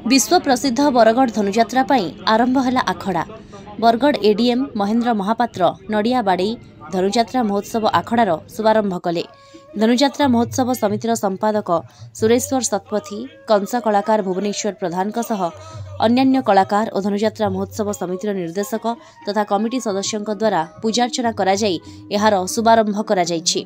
विश्व प्रसिद्ध बरगढ़ धनुयात्रा आरंभ है आखड़ा। बरगढ़ एडीएम महेंद्र महापात्र नड़िया बाड़े धनुयात्रा महोत्सव आखड़ार शुभारंभ कले। धनुयात्रा महोत्सव समितिर संपादक सुरेश्वर शतपथी, कंस कलाकार भुवनेश्वर प्रधान अन्यान्य कलाकार और धनुयात्रा महोत्सव समितिर निर्देशक तथा कमिटी सदस्यों द्वारा पूजार्चना कराई एहार शुभारंभ कराଯାଇଛି।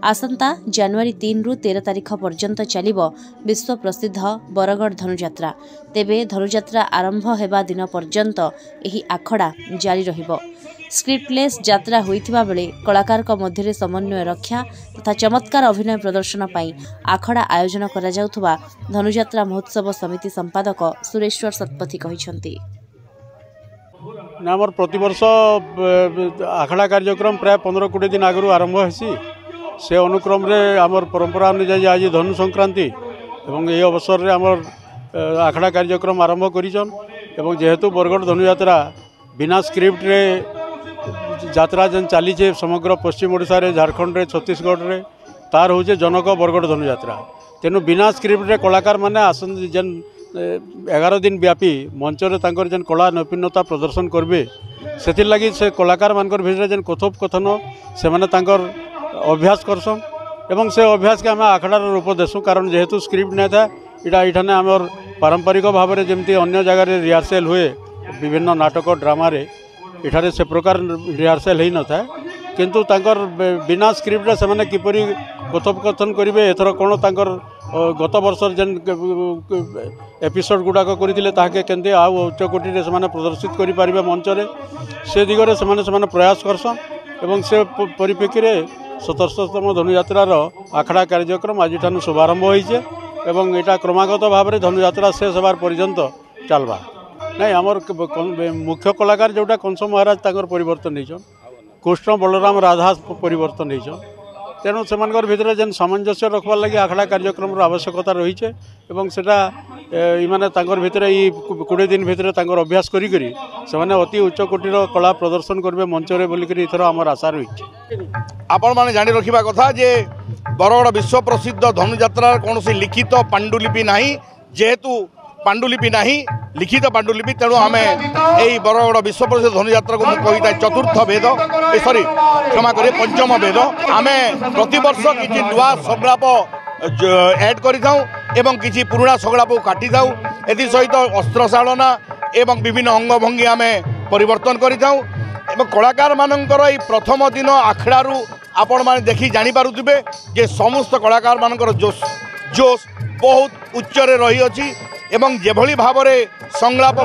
आसंता जनवरी 3 रु 13 तारिख पर्यंत चलिब विश्व प्रसिद्ध बरगढ़ धनुयात्रा। तेबे धनुयात्रा आरंभ हेबा दिन पर्यंत एही आखड़ा जारी रहिबो। स्क्रिप्टलेस यात्रा होइथिबा बेले कलाकार मध्य समन्वय रक्षा तथा चमत्कार अभिनय प्रदर्शन पाई आखड़ा आयोजन करा जाउथबा धनुयात्रा महोत्सव समिति संपादक सुरेश्वर शतपथी कहिसंती। आमर प्रतिवर्ष आखड़ा कार्यक्रम प्राय 15-20 दिन आगु आरंभ होसी। से अनुक्रम रे आमर परंपरा अनुसार आज धनु संक्रांति एवं यह अवसर रे आमर आखड़ा कार्यक्रम आरंभ करिछन। एवं जेहेतु बरगढ़ धनुयात्रा बिना स्क्रिप्ट रे यात्रा जेन चली समग्र पश्चिम ओडिशा रे, झारखंड रे, छत्तीसगढ़ रे तार होचे जनक बरगढ़ धनुयात्रा। तेणु बिना स्क्रिप्ट रे कलाकार माने आसन जेन 11 दिन व्यापी मंच रे तांकर जेन कला नैपुण्यता प्रदर्शन करबे सेतिर लगी से कलाकार मानकर भितर जेन कथोपकथन से माने तांकर अभ्यास करसन एवं से अभ्यास के आम आखड़ार रूप देसुँ। कारण जेहेतु स्क्रिप्ट नहीं था इठाने आमर पारंपरिक भाव में जमती अन्य जगार रिहर्सल हुए विभिन्न नाटक ड्रामा रे इठारे से प्रकार रिहर्सल ही न था। किंतु तांकर बिना स्क्रिप्ट से माने किपरि कथोपकथन करेंगे एथर कौन तांकर गत वर्ष जेन एपिसोड गुड़ाक करते ताके केंदे आ उच्चकोटी से माने प्रदर्शित करें मंच रे से दिगरे से प्रयास करसन। एवं से परिप्रेक्षी रे 77तम धनुयात्रार आखड़ा कार्यक्रम आज शुभारंभ होइछे एवं एटा क्रमागत भाव में धनुयात्रा शेष होबार पर्यंत चलबा नहीं। आमर मुख्य कलाकार जोटा कंस महाराज ताकर परिवर्तन होइछन, कृष्ण बलराम राधा परिवर्तन होइछन। तेणु से भितर जेन सामंजस्य रखबार लगी आखड़ा कार्यक्रम आवश्यकता रही है एवं सेटा इमाने तांकर भितर 20 दिन भितर तांकर अभ्यास करी से माने अति उच्च कोटीर कला प्रदर्शन करेंगे मंच रे बोलिकरी इथर आमर आशा रही है। आपण माने जानि रखिबा कथा जे बरगढ़ विश्व प्रसिद्ध धनुयात्रा कौन लिखित पांडुलिपि नहीं, जेहेतु पांडुलिपि नहीं लिखित पांडुलिपि तेणु आम यही बरगढ़ विश्व प्रसिद्ध धनुयात्रा को कही चतुर्थ वेद सॉरी क्षमा करें पंचम वेद। आम प्रतिवर्ष किसी नुआ संलाप ऐड करें किसी पुराणा संलाप काटी था एथि सहित अस्त्रशालना एवं विभिन्न अंगभंगी आम परिवर्तन कर कलाकार मानकर प्रथम दिन आखड़ारू आपण माने देखी जानी पारुथिबे जे समस्त कलाकार मानकर जोश बहुत उच्च रे रही अछि एवं जेभली भाव में संलाप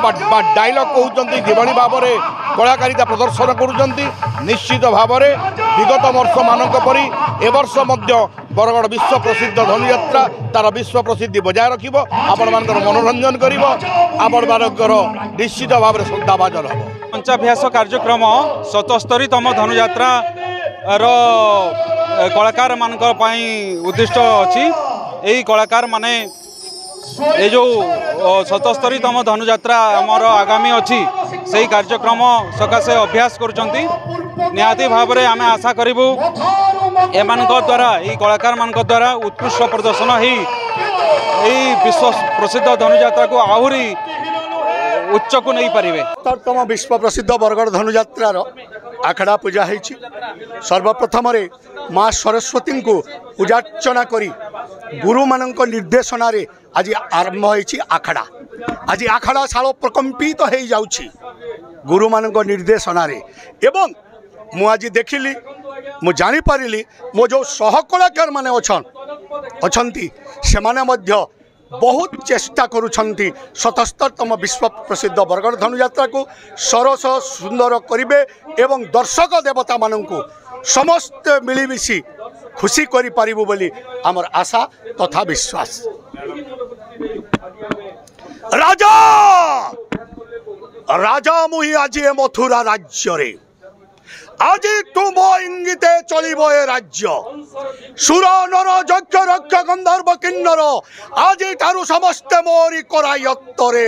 डायलॉग कहते जेभली भाव में कलाकारिता प्रदर्शन करुचंती निश्चित भाव में विगत वर्ष मानक परी ए वर्ष मध्य बरगढ़ विश्व प्रसिद्ध धनुयात्रा तार विश्व प्रसिद्धि बजाय रखिब आपण मानकर मनोरंजन करिब आपण मानकर निश्चित भाव में श्रद्धाभाजन हम। पंचाभ्यास कार्यक्रम 77तम धनुयात्रा कलाकार मानकर पई उद्दिष्ट अछि। एही कलाकार माने ये जो 77तम धनुयात्रा आमर आगामी अच्छी से कार्यक्रम सकाशे अभ्यास करुचंती। निहाती भाव में आम आशा करूँ एमान द्वारा ये कलाकार मान द्वारा उत्कृष्ट प्रदर्शन ही विश्व प्रसिद्ध धनुयात्रा को आहरी उच्च को नहीं पारे। 77तम विश्व प्रसिद्ध बरगढ़ धनुयात्रार आखड़ा पूजा होइछि। सर्वप्रथम माँ सरस्वती को पूजार्चना करी गुरु मानक निर्देशना रे आज आरंभ होइछि आखड़ा। आज आखड़ा शाल प्रकंपित हो जाउछि गुरु मानक निर्देशना रे एवं मु आज देखिली मु जानी पारिली मो जो सहकलाकार माने अछंती से माने मध्य बहुत चेष्टा करुछंती 77तम विश्व प्रसिद्ध बरगढ़ धनुयात्रा को सरस सुंदर करिवे एवं दर्शक देवता माननकु समस्त मिलीमिशी खुशी करि पारिबु बोली आमर आशा तथा विश्वास। राजा राजा मुहि आज मथुरा राज्य रे आज तुम इंगिते चलिबो ए राज्य सुर नर यज्ञ रक्ष गंधर्व किन्नर आज थारु समस्त मोरी करायत्तरे।